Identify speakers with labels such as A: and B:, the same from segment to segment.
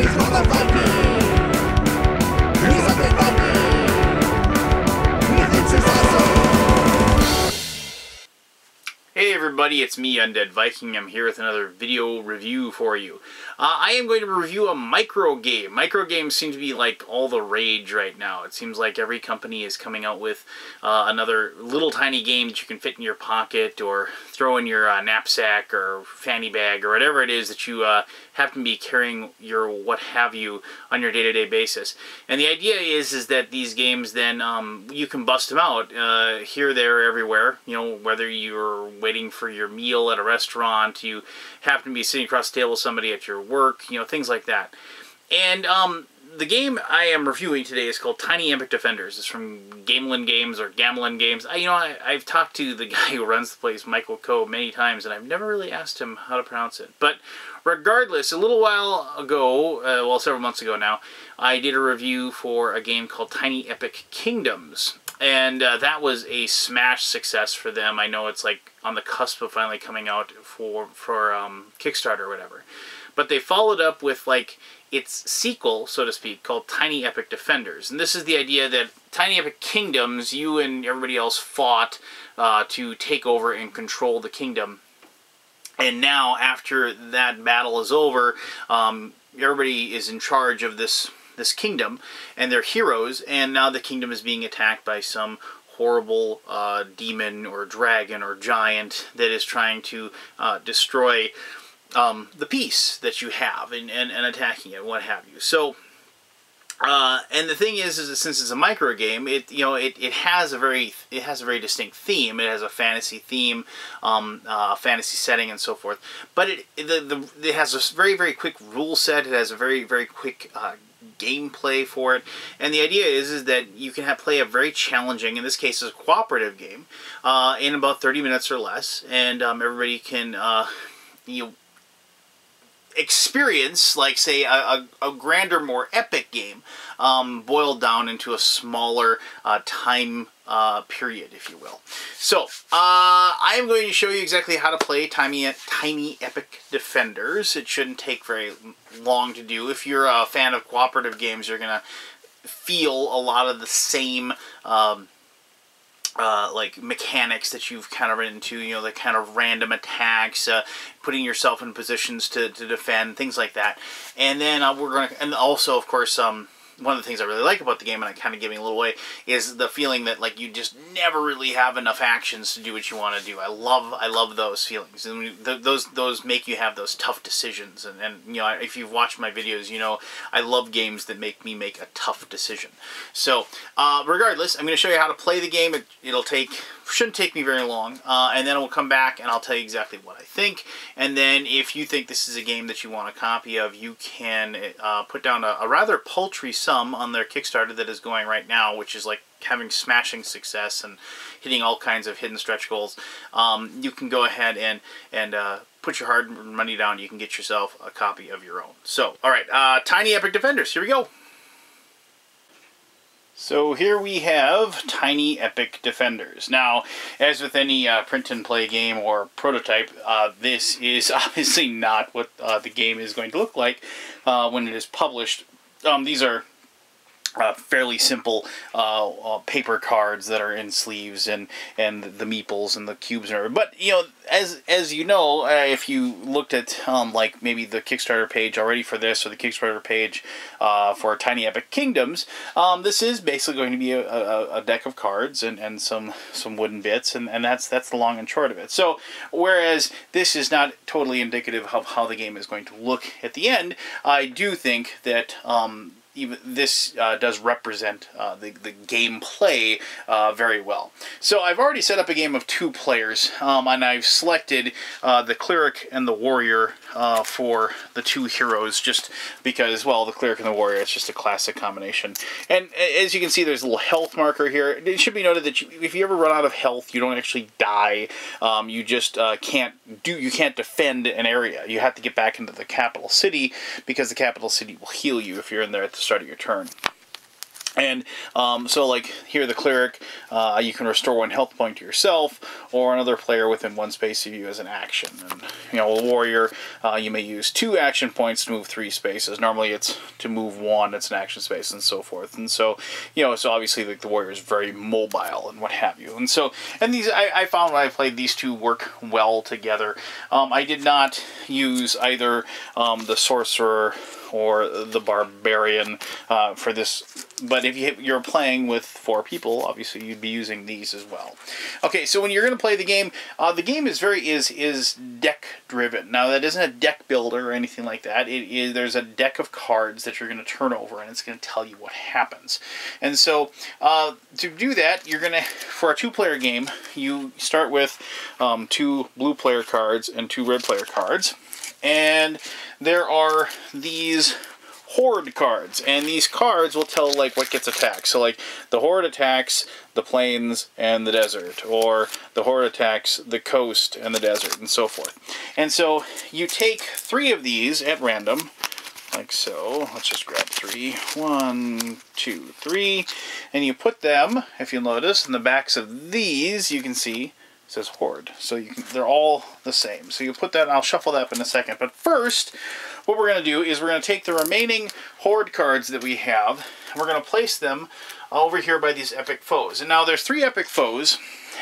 A: Hey everybody, it's me, Undead Viking. I'm here with another video review for you. I am going to review a micro game. Micro games seem to be like all the rage right now. It seems like every company is coming out with another little tiny game that you can fit in your pocket or throw in your knapsack or fanny bag or whatever it is that you happen to be carrying your what have you on your day-to-day basis. And the idea is that these games then you can bust them out here, there, everywhere. You know, whether you're waiting for your meal at a restaurant, you happen to be sitting across the table with somebody at your work, you know, things like that. And the game I am reviewing today is called Tiny Epic Defenders. It's from Gamelin Games or Gamelin Games. I've talked to the guy who runs the place, Michael Coe, many times, and I've never really asked him how to pronounce it. But regardless, a little while ago, well, several months ago now, I did a review for a game called Tiny Epic Kingdoms. And that was a smash success for them. I know it's like on the cusp of finally coming out for Kickstarter or whatever. But they followed up with like its sequel, so to speak, called Tiny Epic Defenders. And this is the idea that Tiny Epic Kingdoms, you and everybody else fought to take over and control the kingdom. And now, after that battle is over, everybody is in charge of this kingdom, and they're heroes, and now the kingdom is being attacked by some horrible demon or dragon or giant that is trying to destroy the peace that you have and attacking it, what have you. So, and the thing is that since it's a micro game, it has a very distinct theme. It has a fantasy theme, fantasy setting, and so forth. But it has a very quick rule set. It has a very quick gameplay for it, and the idea is that you can play a very challenging, in this case, a cooperative game, in about 30 minutes or less, and everybody can experience, like, say, a grander, more epic game, boiled down into a smaller time period, if you will. So, I am going to show you exactly how to play Tiny Epic Defenders. It shouldn't take very long to do. If you're a fan of cooperative games, you're going to feel a lot of the same like mechanics that you've kind of run into, you know, the kind of random attacks, putting yourself in positions to defend, things like that. And then and also, of course, one of the things I really like about the game, and I kind of giving a little away, is the feeling that like you just never really have enough actions to do what you want to do. I love those feelings, and those make you have those tough decisions. And you know, if you've watched my videos, you know I love games that make me make a tough decision. So regardless, I'm going to show you how to play the game. Shouldn't take me very long, and then we'll come back and I'll tell you exactly what I think. And then if you think this is a game that you want a copy of, you can put down a rather paltry sum on their Kickstarter that is going right now, which is like having smashing success and hitting all kinds of hidden stretch goals. You can go ahead and put your hard money down. You can get yourself a copy of your own. So, all right, Tiny Epic Defenders, here we go. So here we have Tiny Epic Defenders. Now, as with any print and play game or prototype, this is obviously not what the game is going to look like when it is published. These are fairly simple paper cards that are in sleeves and the meeples and the cubes and everything. But you know, as you know, if you looked at like maybe the Kickstarter page already for this, or the Kickstarter page for Tiny Epic Kingdoms, this is basically going to be a deck of cards and some wooden bits, and that's the long and short of it. So whereas this is not totally indicative of how the game is going to look at the end, I do think that even this does represent the gameplay very well. So I've already set up a game of 2 players, and I've selected the cleric and the warrior for the 2 heroes, just because, well, the cleric and the warrior, it's just a classic combination. And as you can see, there's a little health marker here. It should be noted that if you ever run out of health, you don't actually die. You just can't defend an area. You have to get back into the capital city, because the capital city will heal you if you're in there at the start of your turn. And so, like here, the cleric, you can restore 1 health point to yourself or another player within 1 space of you as an action. And a warrior, you may use 2 action points to move 3 spaces. Normally, it's to move 1; it's an action space, and so forth. And so, so obviously, like the warrior is very mobile and what have you. And so, and these, I found when I played, these two work well together. I did not use either the sorcerer or the barbarian for this, but if you're playing with 4 people, obviously you'd be using these as well. Okay, so when you're going to play the game is deck driven. Now that isn't a deck builder or anything like that. There's a deck of cards that you're going to turn over, and it's going to tell you what happens. And so to do that, you're going to, for a 2-player game, you start with 2 blue player cards and 2 red player cards. And there are these Horde cards, and these cards will tell like what gets attacked. So like the Horde attacks the plains and the desert, or the Horde attacks the coast and the desert, and so forth. And so you take 3 of these at random, like so. Let's just grab 3. 1, 2, 3. And you put them, if you'll notice, in the backs of these, you can see says Horde. So they're all the same. So you put that, and I'll shuffle that up in a second. But first, what we're going to do is we're going to take the remaining Horde cards that we have, and we're going to place them over here by these epic foes. And now there's 3 epic foes.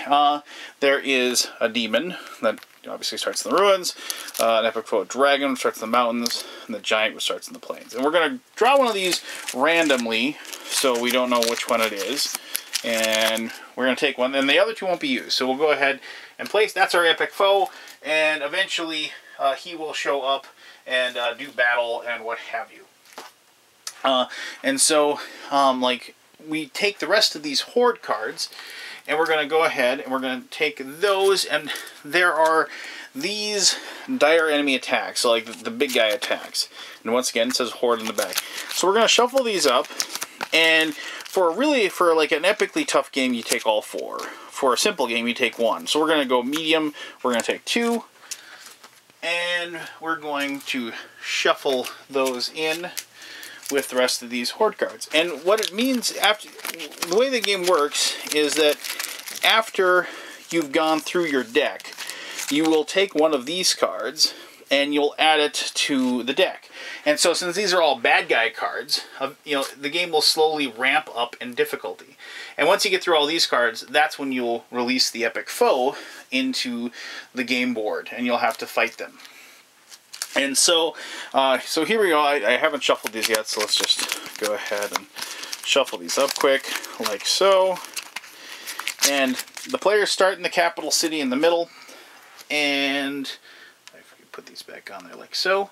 A: There is a demon that obviously starts in the ruins, an epic foe dragon which starts in the mountains, and the giant which starts in the plains. And we're going to draw one of these randomly, so we don't know which one it is. And we're going to take one, and the other 2 won't be used. So we'll go ahead and place, that's our epic foe, and eventually he will show up and do battle and what have you. And so, like, we take the rest of these Horde cards, and we're going to go ahead and we're going to take those, and there are these dire enemy attacks, so like the big guy attacks. And once again, it says Horde in the back. So we're going to shuffle these up, and for like an epically tough game, you take all 4. For a simple game, you take 1. So we're going to go medium, we're going to take 2, and we're going to shuffle those in with the rest of these Horde cards. And what it means, after the way the game works, is that after you've gone through your deck, you will take one of these cards and you'll add it to the deck. And so since these are all bad guy cards, the game will slowly ramp up in difficulty. And once you get through all these cards, that's when you'll release the epic foe into the game board, and you'll have to fight them. And so, so here we go. I haven't shuffled these yet, so let's just go ahead and shuffle these up quick, like so. And the players start in the capital city in the middle, and I put these back on there like so.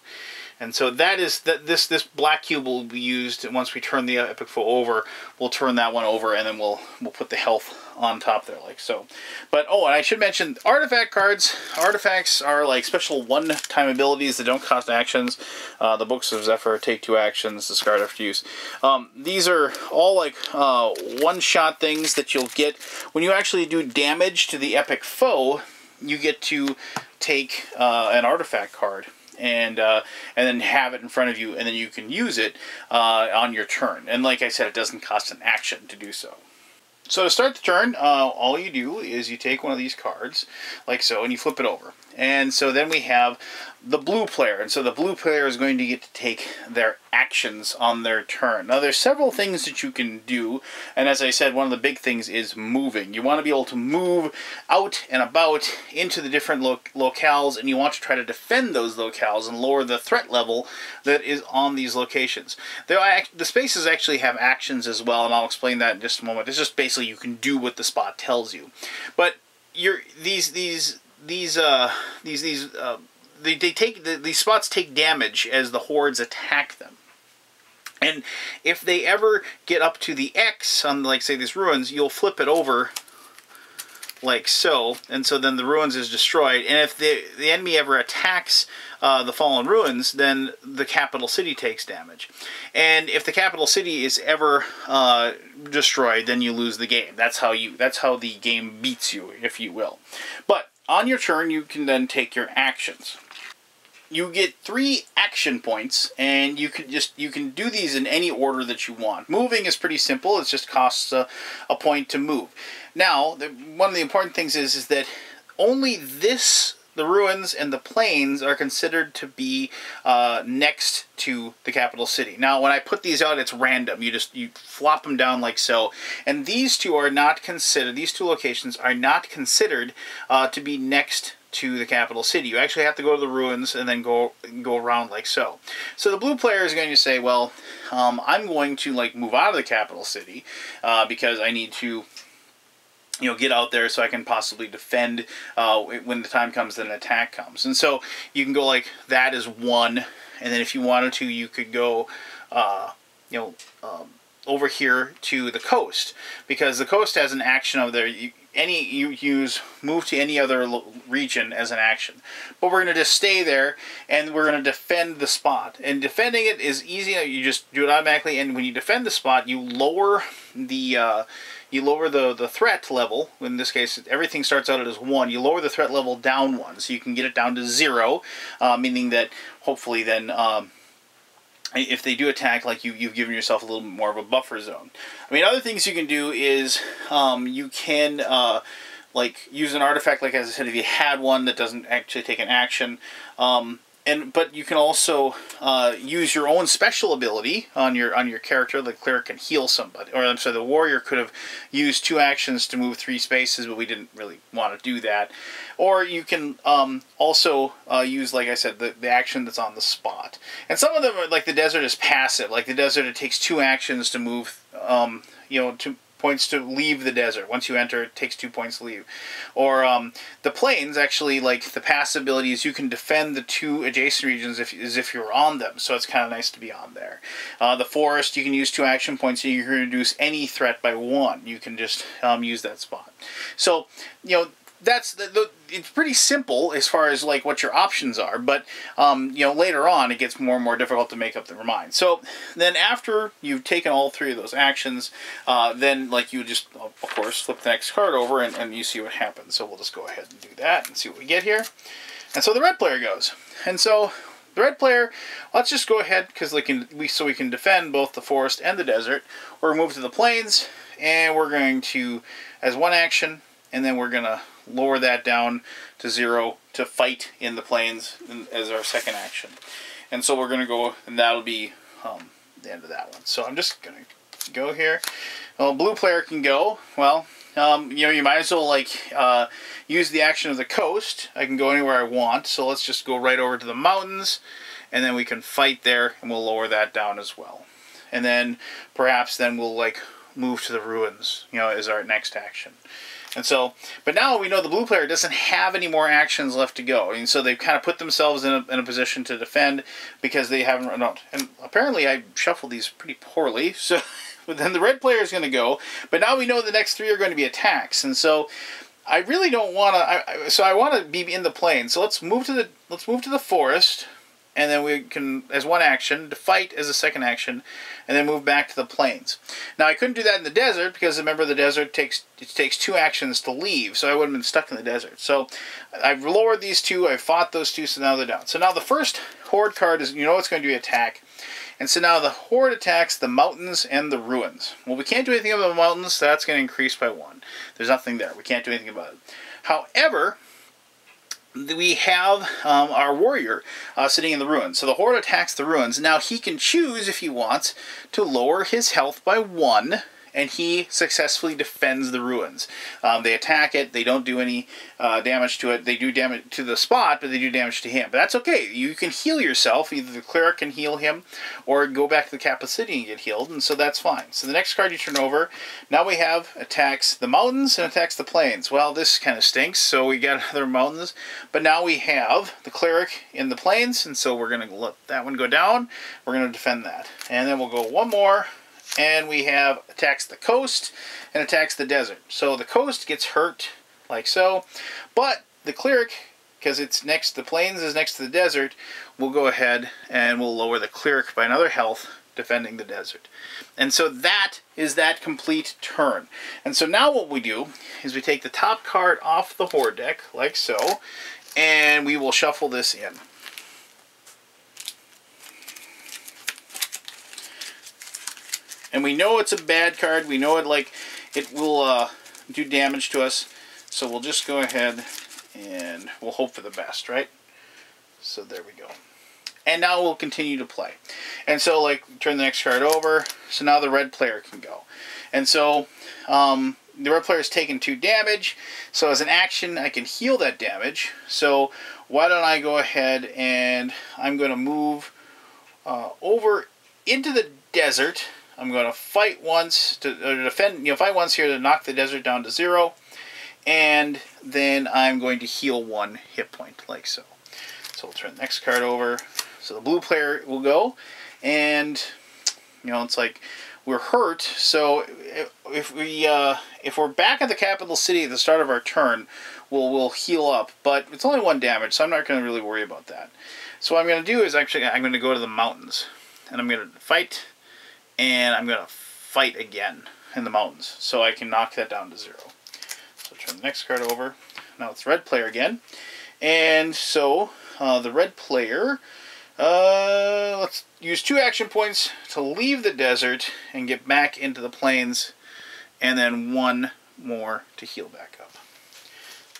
A: And so that is this black cube will be used, and once we turn the epic foe over, we'll turn that one over, and then we'll put the health on top there like so. But oh, and I should mention artifact cards. Artifacts are like special one-time abilities that don't cost actions. The Books of Zephyr take 2 actions, discard after use. These are all like one-shot things that you'll get when you actually do damage to the epic foe. You get to take an artifact card and then have it in front of you, and then you can use it on your turn. And like I said, it doesn't cost an action to do so. So to start the turn, all you do is you take one of these cards, like so, and you flip it over. And so then we have the blue player. And so the blue player is going to get to take their actions on their turn. Now there's several things that you can do. And as I said, one of the big things is moving. You want to be able to move out and about into the different locales. And you want to try to defend those locales and lower the threat level that is on these locations. The spaces actually have actions as well. And I'll explain that in just a moment. It's just basically you can do what the spot tells you. But these spots take damage as the hordes attack them. And if they ever get up to the X on, like, say, these ruins, you'll flip it over like so, and so then the ruins is destroyed. And if the enemy ever attacks the fallen ruins, then the capital city takes damage. And if the capital city is ever destroyed, then you lose the game. That's how the game beats you, if you will. But on your turn, you can then take your actions. you get 3 action points, and you can do these in any order that you want. Moving is pretty simple. It just costs a point to move. Now, one of the important things is that only the ruins and the plains are considered to be next to the capital city. Now, when I put these out, it's random. You flop them down like so. And these two are not considered, these 2 locations are not considered to be next to the capital city. You actually have to go to the ruins and then go around like so. So the blue player is going to say, well, I'm going to like move out of the capital city because I need to get out there so I can possibly defend when the time comes that an attack comes. And so you can go like that is 1, and then if you wanted to, you could go over here to the coast, because the coast has an action over there. You use move to any other region as an action, but we're going to just stay there and we're going to defend the spot. And defending it is easy. You just do it automatically, and when you defend the spot, you lower the threat level. In this case, everything starts out as 1. You lower the threat level down 1, so you can get it down to 0, meaning that hopefully then if they do attack, like you've given yourself a little bit more of a buffer zone. I mean, other things you can do is you can like use an artifact, like as I said, if you had one that doesn't actually take an action. But you can also use your own special ability on your character. The cleric can heal somebody, or I'm sorry, the warrior could have used 2 actions to move 3 spaces, but we didn't really want to do that. Or you can also use, like I said, the action that's on the spot. And some of them are like the desert is passive. Like the desert, it takes 2 actions to move. 2 points to leave the desert. Once you enter, it takes 2 points to leave. Or the plains, actually, like the passive ability is you can defend the 2 adjacent regions as if you're on them. So it's kind of nice to be on there. The forest, you can use 2 action points and you can reduce any threat by 1. You can just use that spot. So, that's it's pretty simple as far as like what your options are, but later on it gets more and more difficult to make up their mind. So then after you've taken all 3 of those actions, then like you just of course flip the next card over and you see what happens. So we'll just go ahead and do that and see what we get here. And so the red player goes, and so the red player, let's just go ahead because we can defend both the forest and the desert. We're move to the plains, and we're going to as 1 action, and then we're gonna lower that down to 0 to fight in the plains as our 2nd action. And so we're going to go, and that'll be the end of that one. So I'm just going to go here. Well, blue player can go. Well, you might as well like use the action of the coast. I can go anywhere I want. So let's just go right over to the mountains, and then we can fight there, and we'll lower that down as well. And then perhaps then we'll like move to the ruins, as our next action. And so, but now we know the blue player doesn't have any more actions left to go. And so they've kind of put themselves in a position to defend because they haven't run out. And apparently I shuffled these pretty poorly. So but then the red player is going to go. But now we know the next 3 are going to be attacks. And so I really don't want to, so I want to be in the plain. So let's move to the forest. And then we can, as 1 action, to fight as a 2nd action, and then move back to the plains. Now, I couldn't do that in the desert, because remember, the desert takes 2 actions to leave, so I would have been stuck in the desert. So, I've lowered these 2, I've fought those 2, so now they're down. So now the first Horde card is, it's going to be attack. And so now the Horde attacks the mountains and the ruins. Well, we can't do anything about the mountains, so that's going to increase by 1. There's nothing there. We can't do anything about it. However, we have our warrior sitting in the ruins. So the Horde attacks the ruins. Now he can choose, if he wants, to lower his health by 1, and he successfully defends the ruins. They attack it. They don't do any damage to it. They do damage to the spot, but they do damage to him. But that's okay. You can heal yourself. Either the cleric can heal him, or go back to the capital city and get healed, and so that's fine. So the next card you turn over, now we have attacks the mountains and attacks the plains. Well, this kind of stinks, so we got other mountains. But now we have the cleric in the plains, and so we're going to let that one go down. We're going to defend that. And then we'll go 1 more. And we have attacks the coast and attacks the desert. So the coast gets hurt like so. But the cleric, because it's next, the plains is next to the desert, we'll go ahead and we'll lower the cleric by another health, defending the desert. And so that is that complete turn. And so now what we do is we take the top card off the Horde deck, like so, and we will shuffle this in. And we know it's a bad card. We know it will do damage to us. So we'll just go ahead and we'll hope for the best, right? So there we go. And now we'll continue to play. And so, turn the next card over. So now the red player can go. And so, the red player is taking 2 damage. So as an action, I can heal that damage. So why don't I go ahead and I'm going to move over into the desert. I'm going to fight once to defend, fight once here to knock the desert down to 0. And then I'm going to heal 1 hit point, like so. So we'll turn the next card over. So the blue player will go, and it's like we're hurt. So if we're back at the capital city at the start of our turn, we'll heal up. But it's only 1 damage, so I'm not going to really worry about that. So what I'm going to do is actually I'm going to go to the mountains, and I'm going to fight, and I'm going to fight again in the mountains, so I can knock that down to 0. So turn the next card over. Now it's red player again, and so the red player. Let's use 2 action points to leave the desert and get back into the plains, and then 1 more to heal back up.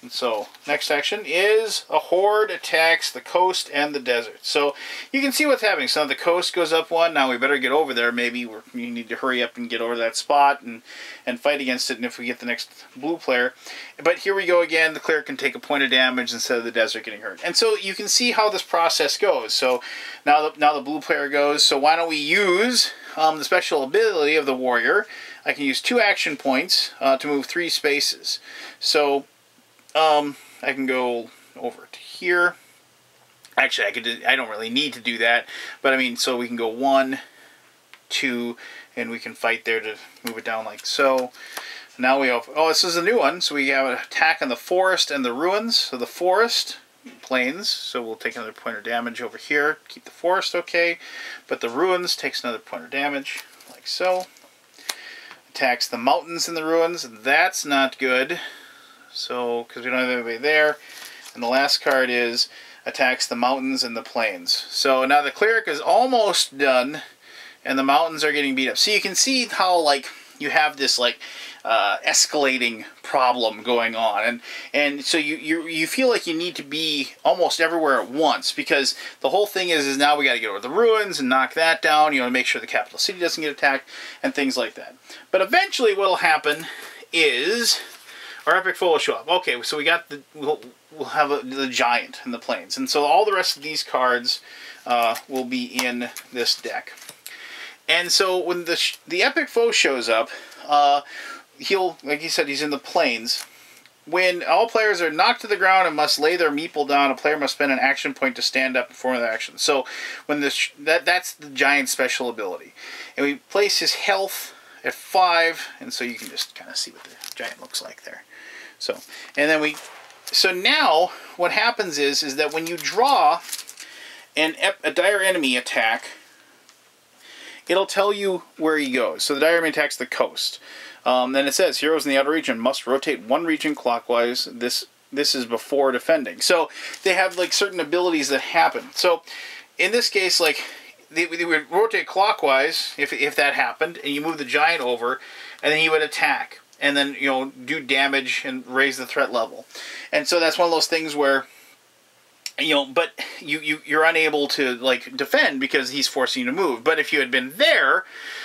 A: And so, next action is a horde attacks the coast and the desert. So, you can see what's happening. So, the coast goes up 1. Now, we better get over there. Maybe we need to hurry up and get over that spot and fight against it. And if we get the next blue player. But here we go again. The cleric can take a point of damage instead of the desert getting hurt. And so, you can see how this process goes. So, now the blue player goes. So, why don't we use the special ability of the warrior. I can use 2 action points to move 3 spaces. So, I can go over to here. Actually, I don't really need to do that, but I mean, so we can go 1, 2, and we can fight there to move it down like so. Now we have, this is a new one, so we have an attack on the forest and the ruins. So the forest, plains, so we'll take another point of damage over here. Keep the forest okay, but the ruins takes another point of damage, like so. Attacks the mountains and the ruins, that's not good. So, because we don't have anybody there. And the last card is attacks the mountains and the plains. So now the cleric is almost done, and the mountains are getting beat up. So you can see how, you have this, escalating problem going on. And so you feel like you need to be almost everywhere at once, because the whole thing is now we got to get over the ruins and knock that down, make sure the capital city doesn't get attacked, and things like that. But eventually what will happen is our epic foe will show up. Okay, so we got we'll have the giant in the plains, and so all the rest of these cards will be in this deck. And so when the epic foe shows up, he'll, like he said, he's in the plains. When all players are knocked to the ground and must lay their meeple down, a player must spend an action point to stand up and perform their action. So when that's the giant special ability, and we place his health at 5, and so you can just kind of see what the giant looks like there. So, and then so now what happens is that when you draw a dire enemy attack, it'll tell you where he goes. So the dire enemy attacks the coast. Then it says heroes in the outer region must rotate 1 region clockwise. This is before defending. So they have certain abilities that happen. So in this case, they would rotate clockwise if that happened, and you move the giant over, and then he would attack, and then do damage and raise the threat level. And so that's one of those things where but you're unable to defend because he's forcing you to move. But if you had been there,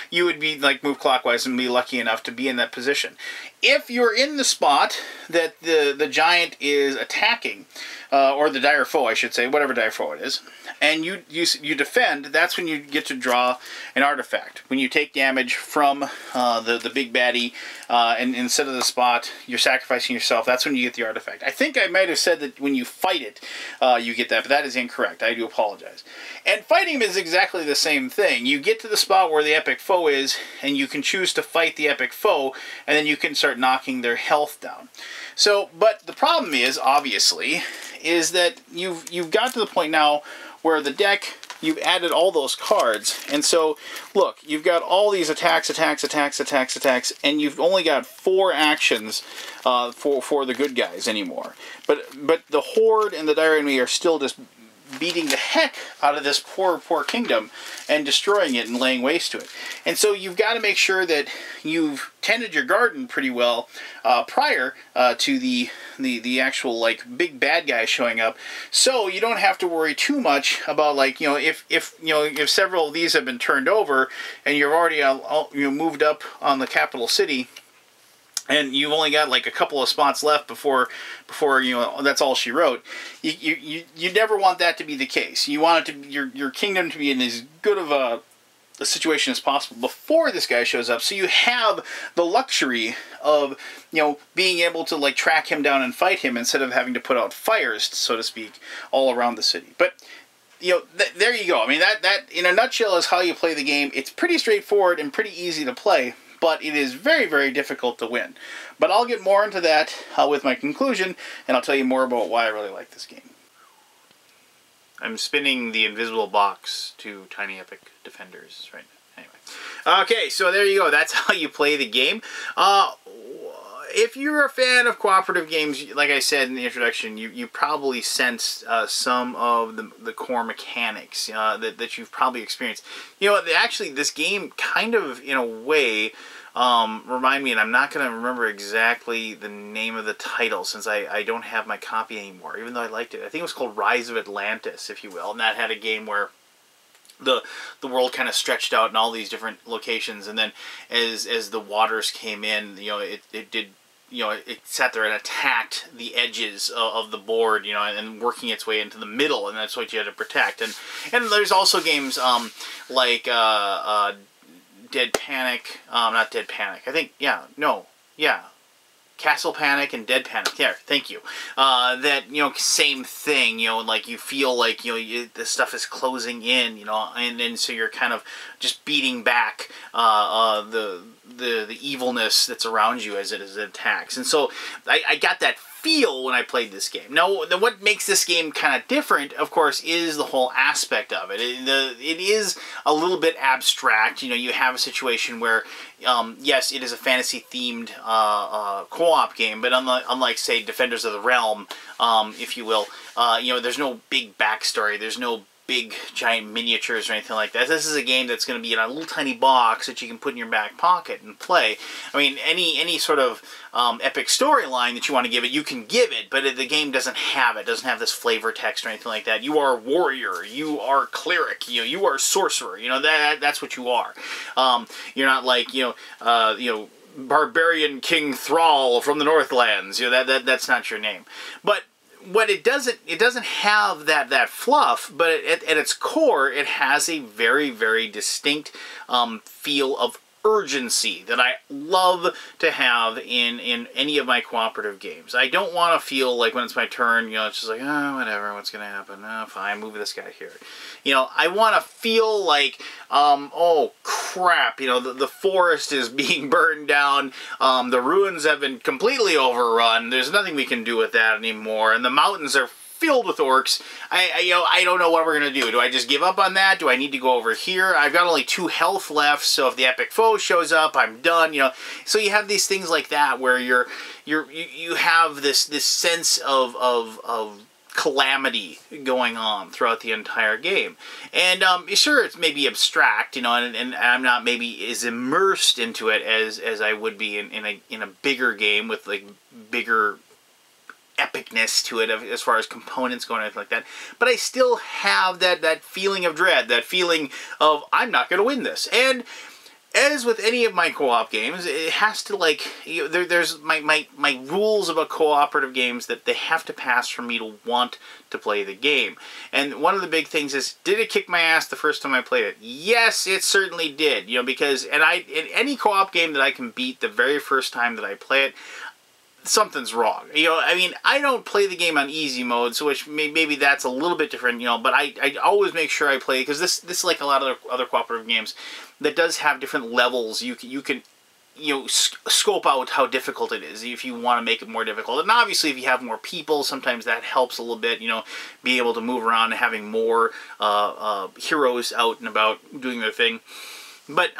A: you would be move clockwise and be lucky enough to be in that position. If you're in the spot that the giant is attacking, or the dire foe, I should say, whatever dire foe it is, and you defend, that's when you get to draw an artifact. When you take damage from the big baddie, and instead of the spot, you're sacrificing yourself, that's when you get the artifact. I think I might have said that when you fight it, you get that, but that is incorrect. I do apologize. And fighting is exactly the same thing. You get to the spot where the epic foe is, and you can choose to fight the epic foe, and then you can start knocking their health down. So, but the problem is, obviously, is that you've got to the point now where the deck, you've added all those cards, and so, look, you've got all these attacks, and you've only got 4 actions for the good guys anymore. But the Horde and the dire enemy are still just beating the heck out of this poor kingdom and destroying it and laying waste to it. And so you've got to make sure that you've tended your garden pretty well prior to the actual like big bad guy showing up, so you don't have to worry too much about, like, you know, if several of these have been turned over and you're already moved up on the capital city, and you've only got like a couple of spots left before you know that's all she wrote. You never want that to be the case. You want it to your kingdom to be in as good of a situation as possible before this guy shows up, so you have the luxury of, you know, being able to like track him down and fight him instead of having to put out fires, so to speak, all around the city. But you know, there you go. I mean, that in a nutshell is how you play the game. It's pretty straightforward and pretty easy to play, but it is very, very difficult to win. But I'll get more into that with my conclusion, and I'll tell you more about why I really like this game. I'm spinning the invisible box to Tiny Epic Defenders right now. Anyway. Okay, so there you go. That's how you play the game. If you're a fan of cooperative games, like I said in the introduction, you probably sensed some of the core mechanics that you've probably experienced. You know, actually, this game kind of, in a way, remind me, and I'm not going to remember exactly the name of the title since I don't have my copy anymore, even though I liked it. I think it was called Rise of Atlantis, if you will, and that had a game where the world kind of stretched out in all these different locations, and then as the waters came in, you know, it did, you know, it sat there and attacked the edges of the board, you know, and working its way into the middle, and that's what you had to protect. And there's also games like Dead Panic, not Dead Panic, I think, Castle Panic and Dead Panic. There, thank you. That, you know, same thing, you know, like you feel like, you know, this stuff is closing in, you know, and so you're kind of just beating back the evilness that's around you as it attacks. And so I got that feel when I played this game. Now, what makes this game kind of different, of course, is the whole aspect of it. It is a little bit abstract. You know, you have a situation where, yes, it is a fantasy-themed co-op game, but unlike, say, Defenders of the Realm, if you will, you know, there's no big backstory. There's no big giant miniatures or anything like that. This is a game that's going to be in a little tiny box that you can put in your back pocket and play. I mean, any sort of epic storyline that you want to give it, you can give it, but the game doesn't have it. It doesn't have this flavor text or anything like that. You are warrior, you are cleric, you are sorcerer. You know, that's what you are. You're not like, you know, barbarian king thrall from the Northlands. You know, that's not your name. But what it doesn't have that fluff, but at its core, it has a very, very distinct feel of urgency that I love to have in any of my cooperative games. I don't want to feel like when it's my turn, you know, it's just like, oh, whatever, what's going to happen? Oh, fine, move this guy here. You know, I want to feel like, oh, crap, you know, the forest is being burned down, the ruins have been completely overrun, there's nothing we can do with that anymore, and the mountains are filled with orcs. I don't know what we're going to do. Do I just give up on that? Do I need to go over here? I've got only 2 health left, so if the epic foe shows up, I'm done, you know. So you have these things like that where you have this sense of calamity going on throughout the entire game. And sure, it's maybe abstract, you know, and I'm not maybe as immersed into it as I would be in a bigger game with like bigger epicness to it as far as components go and everything like that. But I still have that feeling of dread, that feeling of I'm not going to win this. And as with any of my co-op games, it has to, like, there's my rules about cooperative games that they have to pass for me to want to play the game. And one of the big things is, did it kick my ass the first time I played it? Yes, it certainly did. You know, because in any co-op game that I can beat the very first time that I play it, something's wrong. You know, I mean, I don't play the game on easy mode, so which maybe that's a little bit different, you know, but I always make sure I play, because this like a lot of other cooperative games that does have different levels. You can you know, scope out how difficult it is if you want to make it more difficult. And obviously if you have more people, sometimes that helps a little bit, you know, be able to move around and having more heroes out and about doing their thing. But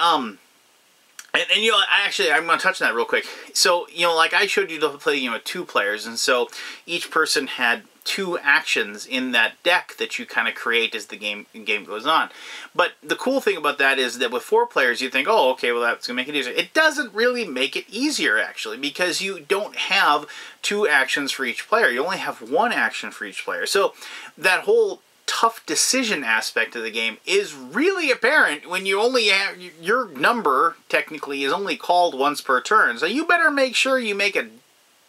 A: and you know, I'm going to touch on that real quick. So, you know, like I showed you to play, you know, 2 players, and so each person had 2 actions in that deck that you kind of create as the game goes on. But the cool thing about that is that with 4 players, you think, oh, okay, well, that's going to make it easier. It doesn't really make it easier, actually, because you don't have 2 actions for each player. You only have 1 action for each player. So that whole tough decision aspect of the game is really apparent when you only have, your number technically is only called once per turn. So you better make sure you make a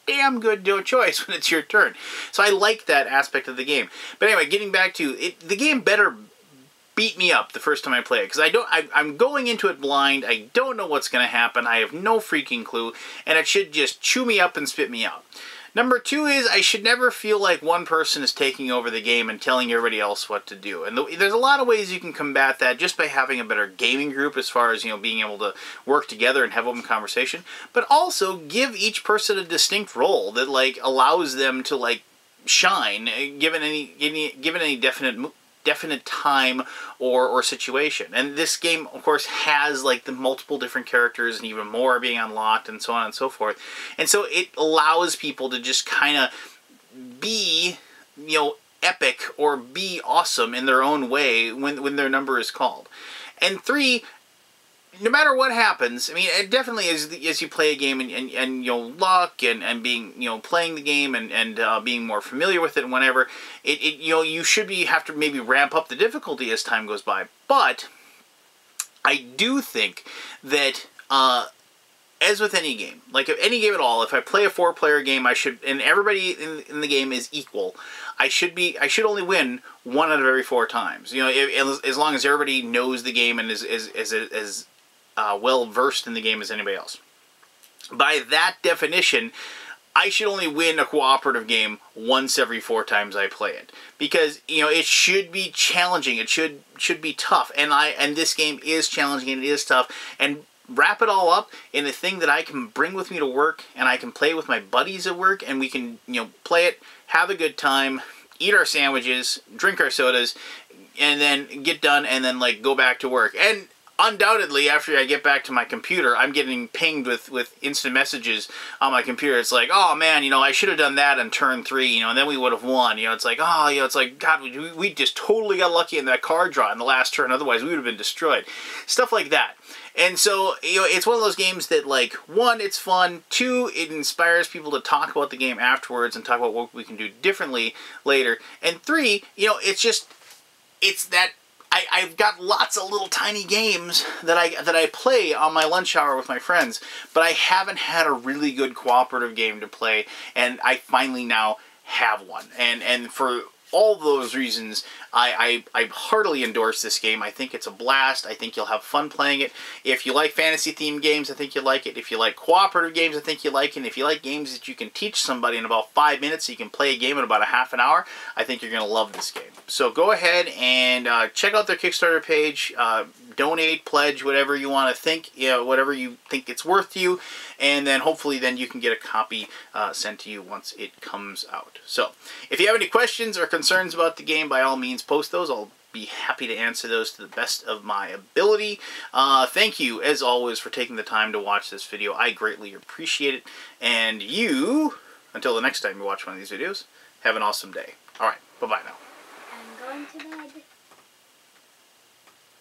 A: damn good choice when it's your turn. So I like that aspect of the game. But anyway, getting back to it, the game better beat me up the first time I play it, because I'm going into it blind. I don't know what's going to happen. I have no freaking clue, and it should just chew me up and spit me out. Number 2 is I should never feel like one person is taking over the game and telling everybody else what to do. And there's a lot of ways you can combat that just by having a better gaming group, as far as, you know, being able to work together and have open conversation. But also give each person a distinct role that, like, allows them to, like, shine given any definite time or situation. And this game, of course, has like the multiple different characters and even more being unlocked and so on and so forth. And so it allows people to just kind of be, you know, epic or be awesome in their own way when their number is called. And 3, no matter what happens, I mean, it definitely as you play a game and you know, luck and being, you know, playing the game and being more familiar with it and whatever, you know, you should have to maybe ramp up the difficulty as time goes by. But I do think that as with any game, like any game at all, if I play a 4-player game, I should, and everybody in the game is equal, I should only win 1 out of every 4 times. You know, as long as everybody knows the game and is well versed in the game as anybody else. By that definition, I should only win a cooperative game once every 4 times I play it, because, you know, it should be challenging. It should be tough, and this game is challenging and it is tough. And wrap it all up in a thing that I can bring with me to work, and I can play with my buddies at work, and we can, you know, play it, have a good time, eat our sandwiches, drink our sodas, and then get done, and then, like, go back to work. And undoubtedly, after I get back to my computer, I'm getting pinged with instant messages on my computer. It's like, oh man, you know, I should have done that on turn 3, you know, and then we would have won. You know, it's like, oh, you know, it's like, God, we just totally got lucky in that card draw in the last turn. Otherwise, we would have been destroyed. Stuff like that. And so, you know, it's one of those games that, like, 1, it's fun. 2, it inspires people to talk about the game afterwards and talk about what we can do differently later. And 3, you know, it's just, it's that. I've got lots of little tiny games that I play on my lunch hour with my friends, but I haven't had a really good cooperative game to play, and I finally now have one. And for all those reasons, I heartily endorse this game. I think it's a blast. I think you'll have fun playing it. If you like fantasy-themed games, I think you'll like it. If you like cooperative games, I think you'll like it. And if you like games that you can teach somebody in about 5 minutes, so you can play a game in about a half an hour, I think you're going to love this game. So go ahead and check out their Kickstarter page. Donate, pledge, whatever you want to think, you know, whatever you think it's worth to you, and then hopefully then you can get a copy sent to you once it comes out. So if you have any questions or concerns about the game, by all means post those. I'll be happy to answer those to the best of my ability. Thank you, as always, for taking the time to watch this video. I greatly appreciate it. And you, until the next time you watch one of these videos, have an awesome day. Alright, bye-bye now.
B: I'm going to bed.